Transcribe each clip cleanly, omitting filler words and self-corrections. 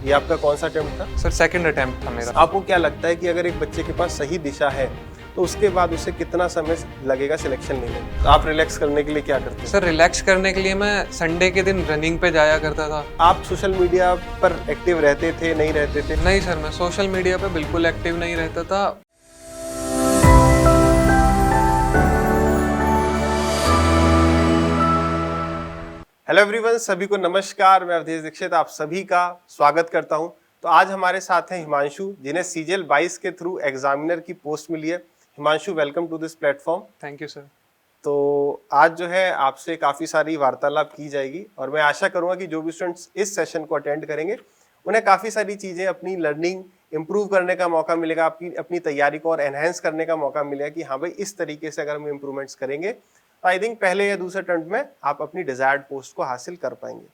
ये आपका कौन सा अटेम्प्ट था? सर सेकंड अटेम्प्ट था मेरा। आपको क्या लगता है कि अगर एक बच्चे के पास सही दिशा है तो उसके बाद उसे कितना समय लगेगा सिलेक्शन लेने में? तो आप रिलैक्स करने के लिए क्या करते हैं? सर रिलैक्स करने के लिए मैं संडे के दिन रनिंग पे जाया करता था। आप सोशल मीडिया पर एक्टिव रहते थे, नहीं रहते थे? नहीं सर, मैं सोशल मीडिया पे बिल्कुल एक्टिव नहीं रहता था। हेलो एवरीवन, सभी को नमस्कार। मैं अवधेश दीक्षित आप सभी का स्वागत करता हूं। तो आज हमारे साथ हैं हिमांशु, जिन्हें सीजीएल 22 के थ्रू एग्जामिनर की पोस्ट मिली है। Himanshu, welcome to this platform. Thank you sir. तो आज जो है आपसे काफ़ी सारी वार्तालाप की जाएगी और मैं आशा करूंगा कि जो भी स्टूडेंट्स इस सेशन को अटेंड करेंगे उन्हें काफ़ी सारी चीज़ें अपनी लर्निंग इम्प्रूव करने का मौका मिलेगा, अपनी तैयारी को और एनहेंस करने का मौका मिलेगा कि हाँ भाई, इस तरीके से अगर हम इम्प्रूवमेंट्स करेंगे तो आई थिंक पहले या दूसरे अटेम्प्ट में आप अपनी डिजायर्ड पोस्ट को हासिल कर पाएंगे।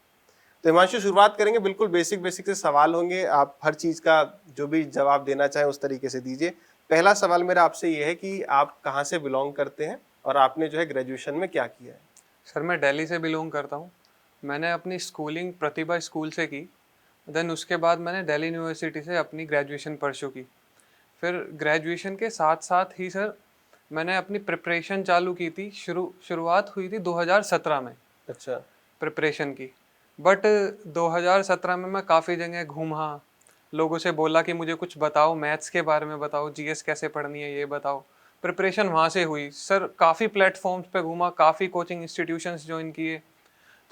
तो हिमांशु, शुरुआत करेंगे। बिल्कुल बेसिक से सवाल होंगे, आप हर चीज़ का जो भी जवाब देना चाहें उस तरीके से दीजिए। पहला सवाल मेरा आपसे ये है कि आप कहाँ से बिलोंग करते हैं और आपने जो है ग्रेजुएशन में क्या किया है? सर मैं दिल्ली से बिलोंग करता हूँ। मैंने अपनी स्कूलिंग प्रतिभा स्कूल से की। देन उसके बाद मैंने दिल्ली यूनिवर्सिटी से अपनी ग्रेजुएशन परस्यू की। फिर ग्रेजुएशन के साथ साथ ही सर मैंने अपनी प्रिपरेशन चालू की थी। शुरुआत हुई थी 2017 में अच्छा। प्रिपरेशन की। बट 2017 में मैं काफ़ी जगह घूमा, लोगों से बोला कि मुझे कुछ बताओ, मैथ्स के बारे में बताओ, जीएस कैसे पढ़नी है ये बताओ। प्रिपरेशन वहाँ से हुई सर। काफ़ी प्लेटफॉर्म्स पे घूमा, काफ़ी कोचिंग इंस्टीट्यूशंस ज्वाइन किए।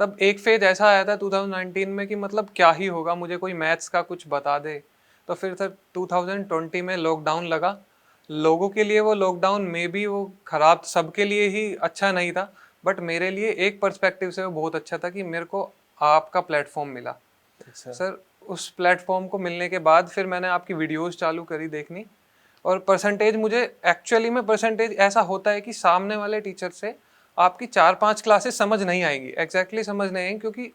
तब एक फेज ऐसा आया था 2019 में कि मतलब क्या ही होगा, मुझे कोई मैथ्स का कुछ बता दे। तो फिर सर 2020 में लॉकडाउन लगा। लोगों के लिए वो लॉकडाउन में भी वो खराब, सबके लिए ही अच्छा नहीं था, बट मेरे लिए एक पर्सपेक्टिव से वो बहुत अच्छा था कि मेरे को आपका प्लेटफॉर्म मिला। अच्छा सर उस प्लेटफॉर्म को मिलने के बाद फिर मैंने आपकी वीडियोस चालू करी देखनी। और परसेंटेज, मुझे एक्चुअली में परसेंटेज ऐसा होता है कि सामने वाले टीचर से आपकी 4-5 क्लासेस समझ नहीं आएंगी, एग्जैक्टली समझ नहीं आएंगी, क्योंकि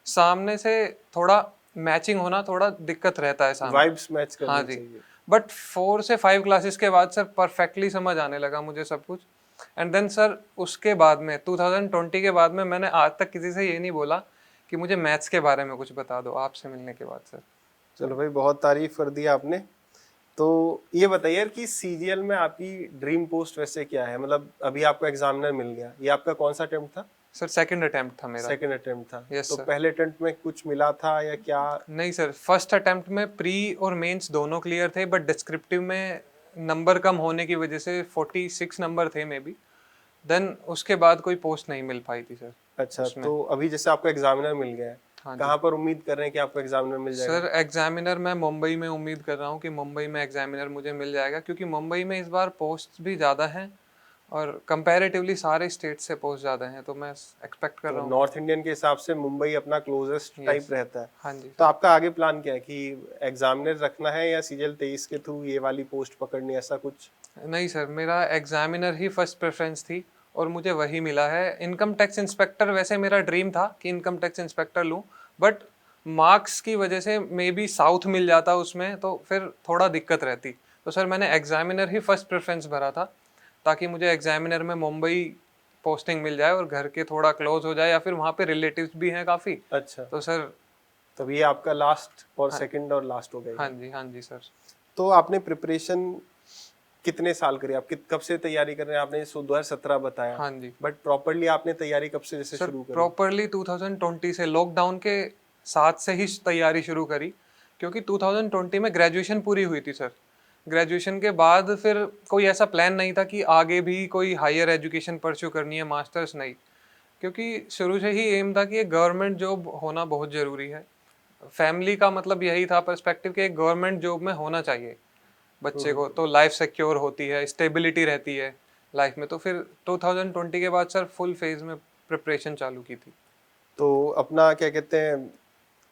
सामने से थोड़ा मैचिंग होना थोड़ा दिक्कत रहता है सामने। वाइब्स मैच हाँ करनी जी। चाहिए। बट 4 से 5 क्लासेस के बाद सर परफेक्टली समझ आने लगा मुझे सब कुछ। एंड देन सर उसके बाद में 2020 के बाद में मैंने आज तक किसी से ये नहीं बोला कि मुझे मैथ्स के बारे में कुछ बता दो, आपसे मिलने के बाद सर। चलो भाई, बहुत तारीफ कर दी आपने। तो ये बताइए यार कि सीजीएल में आपकी ड्रीम पोस्ट वैसे क्या है? मतलब अभी आपको एग्जामिनर मिल गया, ये आपका कौन सा अटेम्प्ट था? सर सेकंड अटेम्प्ट था मेरा। सेकंड अटेम्प्ट था। यस तो सर। पहले अटेम्प्ट में कुछ मिला था या क्या? नहीं सर, फर्स्ट अटेम्प्ट में प्री और मेंस दोनों क्लियर थे, बट डिस्क्रिप्टिव में नंबर कम होने की वजह से 46 नंबर थे मे बी। देन उसके बाद कोई पोस्ट नहीं मिल पाई थी सर अच्छा, उसमें। तो अभी जैसे आपको एग्जामिनर मिल गया है, हाँ जी कहाँ पर उम्मीद कर रहे हैं कि आपको एग्जामिनर मिल जाएगा? सर, एग्जामिनर मैं मुंबई में उम्मीद कर रहा हूँ कि मुंबई में एग्जामिनर मुझे मिल जाएगा, क्योंकि मुंबई में इस बार पोस्ट भी ज़्यादा हैं और कंपैरेटिवली सारे स्टेट से पोस्ट ज़्यादा हैं, तो मैं एक्सपेक्ट कर तो रहा हूँ। नॉर्थ इंडियन के हिसाब से मुंबई अपना क्लोजेस्ट टाइप रहता है। हाँ जी तो सर। आपका आगे प्लान क्या है कि एग्जामिनर रखना है या सीजीएल 23 के थ्रू ये वाली पोस्ट पकड़नी है, ऐसा कुछ? नहीं सर, मेरा एग्जामिनर ही फर्स्ट प्रेफरेंस थी और मुझे वही मिला है। इनकम टैक्स इंस्पेक्टर वैसे मेरा ड्रीम था कि इनकम टैक्स इंस्पेक्टर लूँ, बट मार्क्स की वजह से मे बी साउथ मिल जाता उसमें, तो फिर थोड़ा दिक्कत रहती। तो सर मैंने एग्जामिनर ही फर्स्ट प्रेफरेंस भरा था, ताकि मुझे एग्जामिनर में मुंबई पोस्टिंग मिल जाए और घर के थोड़ा क्लोज हो जाए, या फिर वहाँ पे रिलेटिव्स भी हैं काफ़ी। अच्छा, तो सर तब ये आपका लास्ट और हाँ, सेकंड और लास्ट हो गया। हाँ जी सर। तो आपने प्रिपरेशन कितने साल करी? आप कब से तैयारी कर रहे हैं? आपने 2017 बताया, हाँ जी बट प्रॉपरली आपने तैयारी कब से जैसे सर, शुरू करी? प्रॉपरली 2020 से, लॉकडाउन के साथ से ही तैयारी शुरू करी, क्योंकि 2020 में ग्रेजुएशन पूरी हुई थी सर। ग्रेजुएशन के बाद फिर कोई ऐसा प्लान नहीं था कि आगे भी कोई हायर एजुकेशन परस्यू करनी है, मास्टर्स नहीं, क्योंकि शुरू से ही एम था कि एक गवर्नमेंट जॉब होना बहुत ज़रूरी है। फैमिली का मतलब यही था पर्सपेक्टिव कि एक गवर्नमेंट जॉब में होना चाहिए बच्चे को, तो लाइफ सिक्योर होती है, स्टेबिलिटी रहती है लाइफ में। तो फिर 2020 के बाद सर फुल फेज में प्रिपरेशन चालू की थी। तो अपना क्या कहते हैं,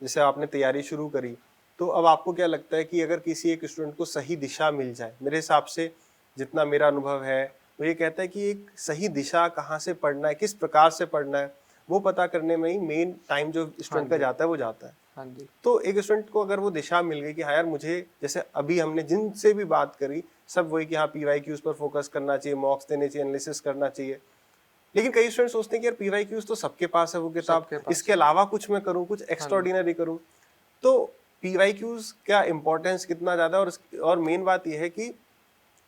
जैसे आपने तैयारी शुरू करी, तो अब आपको क्या लगता है कि अगर किसी एक स्टूडेंट को सही दिशा मिल जाए, मेरे हिसाब से जितना मेरा अनुभव है वो ये कहता है कि एक सही दिशा कहाँ से पढ़ना है, किस प्रकार से पढ़ना है, वो पता करने में ही मेन टाइम जो स्टूडेंट का जाता है वो जाता है। हाँ जी तो एक स्टूडेंट को अगर वो दिशा मिल गई कि हाँ यार, मुझे जैसे अभी हमने जिनसे भी बात करी सब वही कि हाँ पीवाईक्यूज पर फोकस करना चाहिए, मॉक्स देने चाहिए, एनालिसिस करना चाहिए, लेकिन कई स्टूडेंट सोचते हैं कि यार पीवाईक्यूज तो सबके पास है वो किताब, सबके पास इसके अलावा कुछ मैं करूँ, कुछ हाँ जी एक्स्ट्राऑर्डिनरी करूँ। तो PYQs का इम्पोर्टेंस कितना ज़्यादा, और मेन बात यह है कि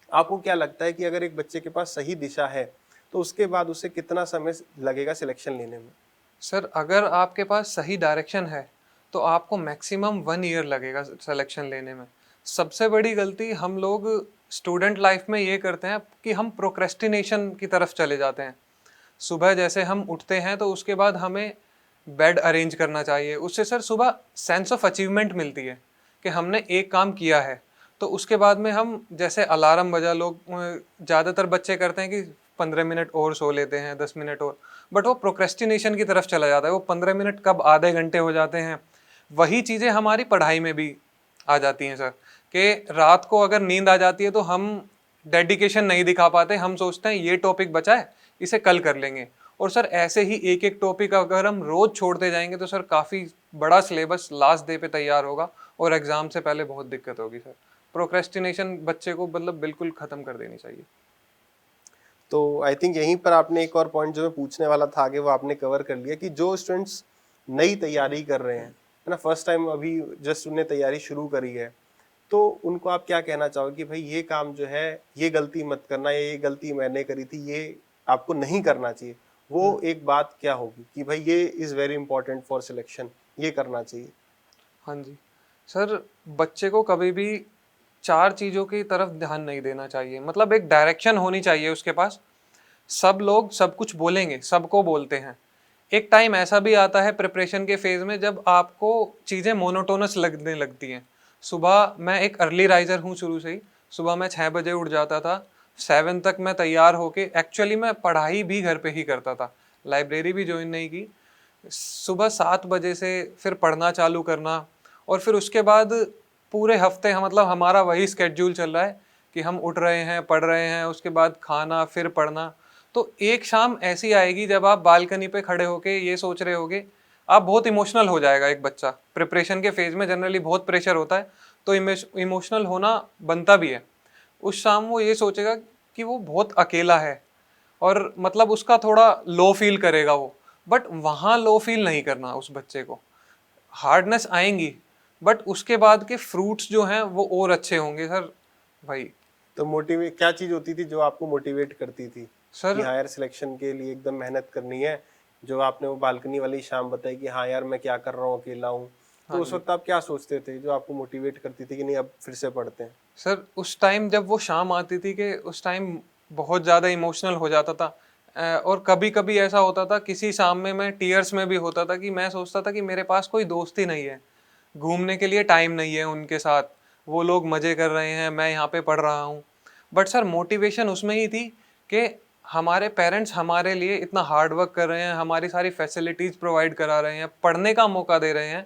आपको क्या लगता है कि अगर एक बच्चे के पास सही दिशा है तो उसके बाद उसे कितना समय लगेगा सिलेक्शन लेने में? सर अगर आपके पास सही डायरेक्शन है तो आपको मैक्सिमम 1 ईयर लगेगा सिलेक्शन लेने में। सबसे बड़ी गलती हम लोग स्टूडेंट लाइफ में ये करते हैं कि हम प्रोक्रेस्टिनेशन की तरफ चले जाते हैं। सुबह जैसे हम उठते हैं तो उसके बाद हमें बेड अरेंज करना चाहिए, उससे सर सुबह सेंस ऑफ अचीवमेंट मिलती है कि हमने एक काम किया है। तो उसके बाद में हम जैसे अलार्म बजा, लोग ज़्यादातर बच्चे करते हैं कि 15 मिनट और सो लेते हैं, 10 मिनट और, बट वो प्रोक्रेस्टिनेशन की तरफ चला जाता है। वो 15 मिनट कब आधे घंटे हो जाते हैं। वही चीज़ें हमारी पढ़ाई में भी आ जाती हैं सर, कि रात को अगर नींद आ जाती है तो हम डेडिकेशन नहीं दिखा पाते, हम सोचते हैं ये टॉपिक बचा है इसे कल कर लेंगे। और सर ऐसे ही एक एक टॉपिक अगर हम रोज छोड़ते जाएंगे तो सर काफ़ी बड़ा सिलेबस लास्ट डे पे तैयार होगा और एग्जाम से पहले बहुत दिक्कत होगी सर। प्रोक्रेस्टिनेशन बच्चे को मतलब बिल्कुल ख़त्म कर देनी चाहिए। तो आई थिंक यहीं पर आपने एक और पॉइंट जो मैं पूछने वाला था आगे वो आपने कवर कर लिया, कि जो स्टूडेंट्स नई तैयारी कर रहे हैं, है ना, फर्स्ट टाइम अभी जस्ट उन्हें तैयारी शुरू करी है, तो उनको आप क्या कहना चाहोगे कि भाई ये काम जो है ये गलती मत करना, या ये गलती मैंने करी थी ये आपको नहीं करना चाहिए, वो एक बात क्या होगी कि भाई ये is very important for selection, ये करना चाहिए? हाँ जी सर, बच्चे को कभी भी 4 चीज़ों की तरफ ध्यान नहीं देना चाहिए। मतलब एक डायरेक्शन होनी चाहिए उसके पास। सब लोग सब कुछ बोलेंगे, सबको बोलते हैं। एक टाइम ऐसा भी आता है प्रिपरेशन के फेज में जब आपको चीज़ें मोनोटोनस लगने लगती हैं। सुबह मैं एक अर्ली राइजर हूँ शुरू से ही। सुबह मैं 6 बजे उठ जाता था, 7 तक मैं तैयार होके एक्चुअली मैं पढ़ाई भी घर पे ही करता था, लाइब्रेरी भी ज्वाइन नहीं की। सुबह 7 बजे से फिर पढ़ना चालू करना, और फिर उसके बाद पूरे हफ्ते हम मतलब हमारा वही स्केड्यूल चल रहा है कि हम उठ रहे हैं, पढ़ रहे हैं, उसके बाद खाना, फिर पढ़ना। तो एक शाम ऐसी आएगी जब आप बालकनी पे खड़े होके ये सोच रहे होगे, आप बहुत इमोशनल हो जाएगा एक बच्चा। प्रिपरेशन के फेज में जनरली बहुत प्रेशर होता है, तो इमोशनल होना बनता भी है। उस शाम वो ये सोचेगा कि वो बहुत अकेला है, और मतलब उसका थोड़ा लो फील करेगा वो। बट वहाँ लो फील नहीं करना उस बच्चे को। हार्डनेस आएंगी बट उसके बाद के फ्रूट्स जो हैं वो और अच्छे होंगे सर भाई। तो मोटिवेट क्या चीज़ होती थी जो आपको मोटिवेट करती थी कि सर हायर सिलेक्शन के लिए एकदम मेहनत करनी है? जो आपने वो बालकनी वाली शाम बताई कि हाँ यार मैं क्या कर रहा हूँ, अकेला हूँ, तो हाँ उस जी वक्त आप क्या सोचते थे जो आपको मोटिवेट करती थी कि नहीं अब फिर से पढ़ते हैं? सर, उस टाइम जब वो शाम आती थी कि उस टाइम बहुत ज़्यादा इमोशनल हो जाता था। और कभी कभी ऐसा होता था, किसी शाम में मैं टीयर्स में भी होता था कि मैं सोचता था कि मेरे पास कोई दोस्त ही नहीं है, घूमने के लिए टाइम नहीं है उनके साथ, वो लोग मज़े कर रहे हैं, मैं यहाँ पे पढ़ रहा हूँ। बट सर मोटिवेशन उसमें ही थी कि हमारे पेरेंट्स हमारे लिए इतना हार्ड वर्क कर रहे हैं, हमारी सारी फैसिलिटीज़ प्रोवाइड करा रहे हैं, पढ़ने का मौका दे रहे हैं।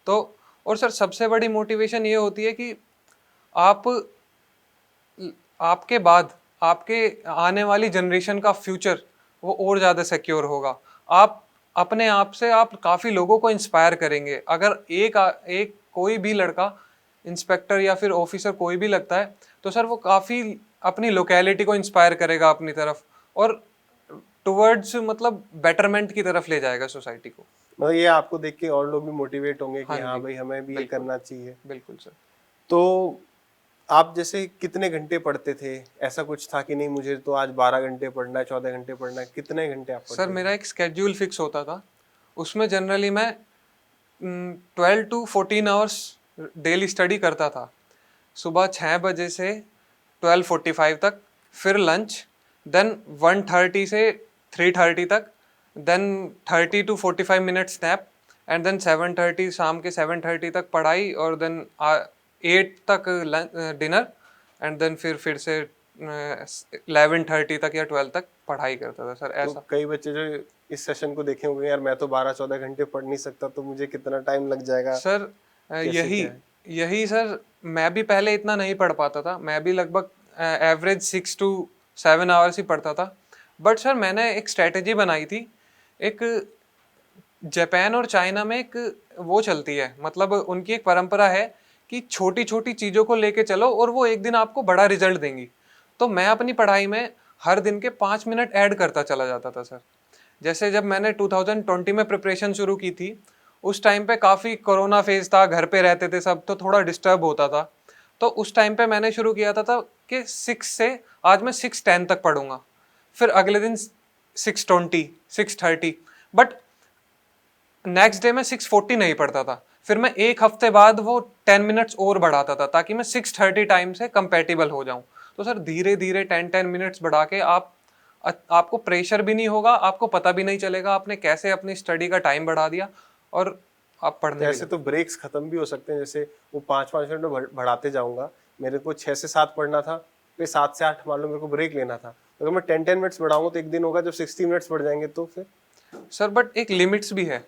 तो और सर सबसे बड़ी मोटिवेशन ये होती है कि आप आपके बाद आपके आने वाली जनरेशन का फ्यूचर वो और ज़्यादा सिक्योर होगा। आप अपने आप से आप काफ़ी लोगों को इंस्पायर करेंगे। अगर एक कोई भी लड़का इंस्पेक्टर या फिर ऑफिसर कोई भी लगता है तो सर वो काफ़ी अपनी लोकेलिटी को इंस्पायर करेगा अपनी तरफ, और टुवर्ड्स मतलब बेटरमेंट की तरफ ले जाएगा सोसाइटी को। मतलब ये आपको देख के और लोग भी मोटिवेट होंगे हाँ कि हाँ जी, भाई हमें भी ये बिल्कुल, करना चाहिए। बिल्कुल सर। तो आप जैसे कितने घंटे पढ़ते थे? ऐसा कुछ था कि नहीं मुझे तो आज 12 घंटे पढ़ना है, 14 घंटे पढ़ना है, कितने घंटे आप सर पढ़ते थे? मेरा एक स्केड्यूल फिक्स होता था, उसमें जनरली मैं 12 to 14 आवर्स डेली स्टडी करता था। सुबह 6 बजे से 12:45 तक, फिर लंच, देन 1:30 से 3:30 तक, then 30 to 45 minute snap, and then 7:30 शाम के 7:30 तक पढ़ाई, और देन 8 तक डिनर, एंड देन फिर से 11:30 तक या 12 तक पढ़ाई करता था सर, तो ऐसा। कई बच्चे जो इस सेशन को देखे होंगे, यार मैं तो 12-14 घंटे पढ़ नहीं सकता, तो मुझे कितना टाइम लग जाएगा, सर कैसे यही क्या है? यही सर, मैं भी पहले इतना नहीं पढ़ पाता था, मैं भी लगभग एवरेज 6 to 7 आवर्स ही पढ़ता था। बट सर मैंने एक स्ट्रेटेजी बनाई थी। एक जापान और चाइना में एक वो चलती है, मतलब उनकी एक परंपरा है कि छोटी छोटी चीज़ों को लेके चलो और वो एक दिन आपको बड़ा रिजल्ट देंगी। तो मैं अपनी पढ़ाई में हर दिन के 5 मिनट ऐड करता चला जाता था सर। जैसे जब मैंने 2020 में प्रिपरेशन शुरू की थी, उस टाइम पे काफ़ी कोरोना फेज था, घर पे रहते थे सब, तो थोड़ा डिस्टर्ब होता था। तो उस टाइम पे मैंने शुरू किया था कि 6 से आज मैं 6:10 तक पढ़ूंगा, फिर अगले दिन 6:20, 6:30, बट नेक्स्ट डे मैं 6:40 नहीं पढ़ता था। फिर मैं एक हफ्ते बाद वो 10 मिनट्स और बढ़ाता था ताकि मैं 6:30 टाइम से कंपेटिबल हो जाऊं। तो सर धीरे धीरे 10 मिनट्स बढ़ा के आपको प्रेशर भी नहीं होगा, आपको पता भी नहीं चलेगा आपने कैसे अपनी स्टडी का टाइम बढ़ा दिया, और आप तो पढ़ने भी ऐसे लगे। तो ब्रेक्स खत्म भी हो सकते हैं, जैसे वो 5-5 मिनट में बढ़ाते जाऊंगा, मेरे को 6 से 7 पढ़ना था, फिर 7 से 8 मान लो मेरे को ब्रेक लेना था, तो अगर मैं 10-10 मिनट्स बढ़ाऊंगा तो एक दिन होगा जब 60 मिनट्स बढ़ जाएंगे, तो फिर सर बट एक लिमिट्स भी है,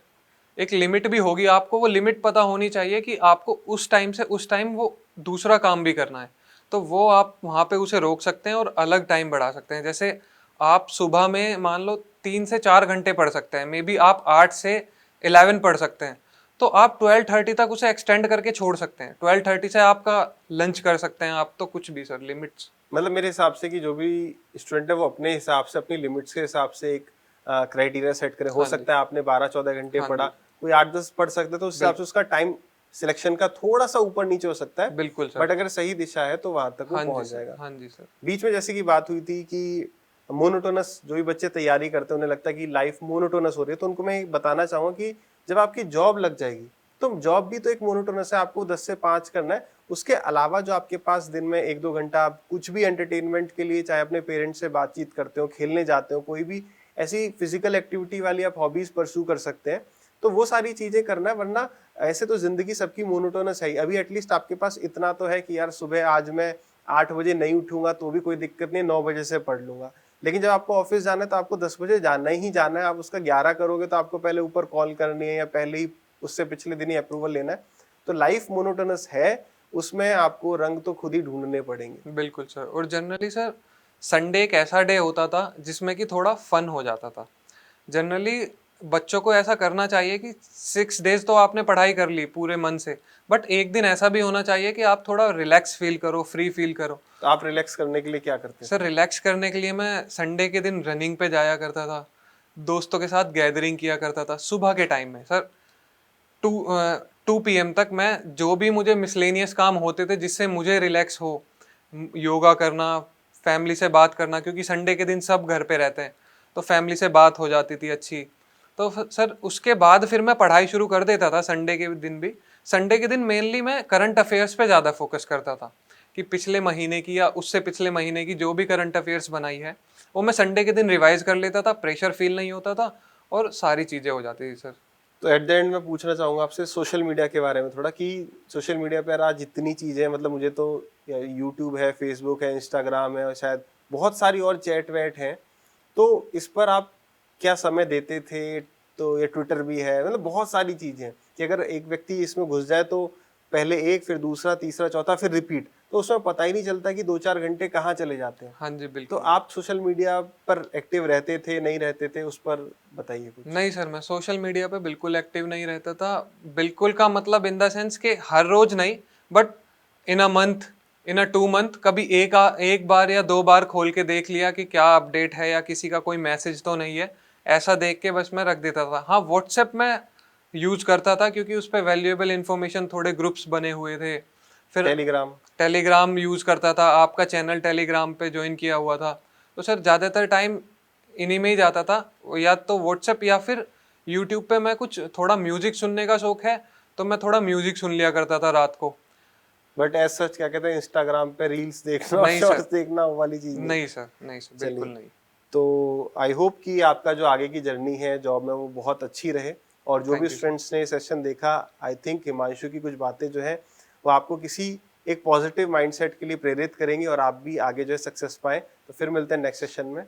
एक लिमिट भी होगी, आपको वो लिमिट पता होनी चाहिए कि आपको उस टाइम से उस टाइम वो दूसरा काम भी करना है, तो वो आप वहाँ पे उसे रोक सकते हैं और अलग टाइम बढ़ा सकते हैं। जैसे आप सुबह में मान लो 3 से 4 घंटे पढ़ सकते हैं, मे बी आप 8 से 11 पढ़ सकते हैं, तो आप 12:30 तक उसे एक्सटेंड करके छोड़ सकते हैं, 12:30 से आपका लंच कर सकते हैं आप, तो कुछ भी सर लिमिट्स। मतलब मेरे हिसाब से कि जो भी स्टूडेंट है वो अपने हिसाब से, अपनी लिमिट्स के हिसाब से एक क्राइटेरिया सेट करे। हो हाँ जी, सकता है आपने 12-14 घंटे हाँ पढ़ा, जी, कोई 8-10 पढ़ सकता है, तो उस हिसाब से उसका टाइम सिलेक्शन का थोड़ा सा ऊपर नीचे हो सकता है, बिल्कुल सर। बट अगर सही दिशा है तो वहां तक वो हाँ जी पहुंच सर, जाएगा। हाँ जी सर। बीच में जैसे की बात हुई थी कि मोनोटोनस, जो भी बच्चे तैयारी करते हैं उन्हें लगता है कि लाइफ मोनोटोनस हो रही है, तो उनको मैं बताना चाहूंगा कि जब आपकी जॉब लग जाएगी तो जॉब भी तो एक मोनोटोनस है, आपको 10 से 5 करना है। उसके अलावा जो आपके पास दिन में 1-2 घंटा आप कुछ भी एंटरटेनमेंट के लिए, चाहे अपने पेरेंट्स से बातचीत करते हो, खेलने जाते हो, कोई भी ऐसी फिजिकल एक्टिविटी वाली आप हॉबीज परस्यू कर सकते हैं, तो वो सारी चीजें करना है। वरना ऐसे तो जिंदगी सबकी मोनोटोनस है ही। अभी एटलीस्ट आपके पास इतना तो है कि यार सुबह आज मैं 8 बजे नहीं उठूंगा तो भी कोई दिक्कत नहीं, 9 बजे से पढ़ लूंगा। लेकिन जब आपको ऑफिस जाना है तो आपको 10 बजे जाना ही जाना है, आप उसका 11 करोगे तो आपको पहले ऊपर कॉल करनी है या पहले ही उससे पिछले दिन ही अप्रूवल लेना है। तो लाइफ मोनोटोनस है, उसमें आपको रंग तो खुद ही ढूंढने पड़ेंगे। बिल्कुल सर। और जनरली सर संडे एक ऐसा डे होता था जिसमें कि थोड़ा फन हो जाता था। जनरली बच्चों को ऐसा करना चाहिए कि 6 डेज तो आपने पढ़ाई कर ली पूरे मन से, बट एक दिन ऐसा भी होना चाहिए कि आप थोड़ा रिलैक्स फील करो, फ्री फील करो। तो आप रिलैक्स करने के लिए क्या करते सर थे? रिलैक्स करने के लिए मैं संडे के दिन रनिंग पे जाया करता था, दोस्तों के साथ गैदरिंग किया करता था सुबह के टाइम में सर। 2 PM तक मैं जो भी मुझे मिसलेनियस काम होते थे जिससे मुझे रिलैक्स हो, योगा करना, फैमिली से बात करना, क्योंकि संडे के दिन सब घर पे रहते हैं, तो फैमिली से बात हो जाती थी अच्छी। तो सर उसके बाद फिर मैं पढ़ाई शुरू कर देता था संडे के दिन भी। संडे के दिन मेनली मैं करंट अफेयर्स पे ज़्यादा फोकस करता था कि पिछले महीने की या उससे पिछले महीने की जो भी करंट अफेयर्स बनाई है वो मैं संडे के दिन रिवाइज कर लेता था, प्रेशर फील नहीं होता था और सारी चीज़ें हो जाती थी सर। तो एट द एंड मैं पूछना चाहूंगा आपसे सोशल मीडिया के बारे में थोड़ा, कि सोशल मीडिया पर आज जितनी चीजें, मतलब मुझे तो यूट्यूब है, फेसबुक है, इंस्टाग्राम है, और शायद बहुत सारी और चैट वैट हैं, तो इस पर आप क्या समय देते थे? तो ये ट्विटर भी है, मतलब बहुत सारी चीजें हैं कि अगर एक व्यक्ति इसमें घुस जाए तो पहले एक, फिर दूसरा, तीसरा, चौथा, फिर रिपीट, तो उसमें पता ही नहीं चलता कि 2-4 घंटे कहाँ चले जाते हैं। हाँ जी तो बिल्कुल। आप सोशल मीडिया पर एक्टिव रहते थे, नहीं रहते थे, उस पर बताइए कुछ। नहीं सर, मैं सोशल मीडिया पे बिल्कुल एक्टिव नहीं रहता था। बिल्कुल का मतलब इन द सेंस कि हर रोज नहीं, but in a month, in a 2 month कभी एक बार या 2 बार खोल के देख लिया कि क्या अपडेट है या किसी का कोई मैसेज तो नहीं है, ऐसा देख के बस मैं रख देता था। हाँ, व्हाट्सएप में यूज करता था क्योंकि उस पर वैल्यूएबल इंफॉर्मेशन, थोड़े ग्रुप्स बने हुए थे। फिर टेलीग्राम। टेलीग्राम यूज करता था, आपका चैनल टेलीग्राम पे ज्वाइन किया हुआ था। तो सर ज़्यादातर टाइम इन्हीं में ही जाता था, या तो व्हाट्सएप या फिर यूट्यूब पे। मैं कुछ थोड़ा म्यूजिक सुनने का शौक है तो मैं थोड़ा म्यूजिक सुन लिया करता था रात को। बट एज सच क्या कहते हैं, इंस्टाग्राम पे रील्स देखना और नहीं सर, शॉर्ट्स देखना, वो वाली चीज नहीं। नहीं सर, नहीं सर, बिल्कुल चलिए, नहीं। तो आई होप कि आपका जो आगे की जर्नी है जॉब में वो बहुत अच्छी रहे, और जो भी थैंक यू सर। स्टूडेंट्स ने सेशन देखा, आई थिंक हिमांशु की कुछ बातें जो है वो आपको किसी एक पॉजिटिव माइंडसेट के लिए प्रेरित करेंगी और आप भी आगे जो है सक्सेस पाए। तो फिर मिलते हैं नेक्स्ट सेशन में।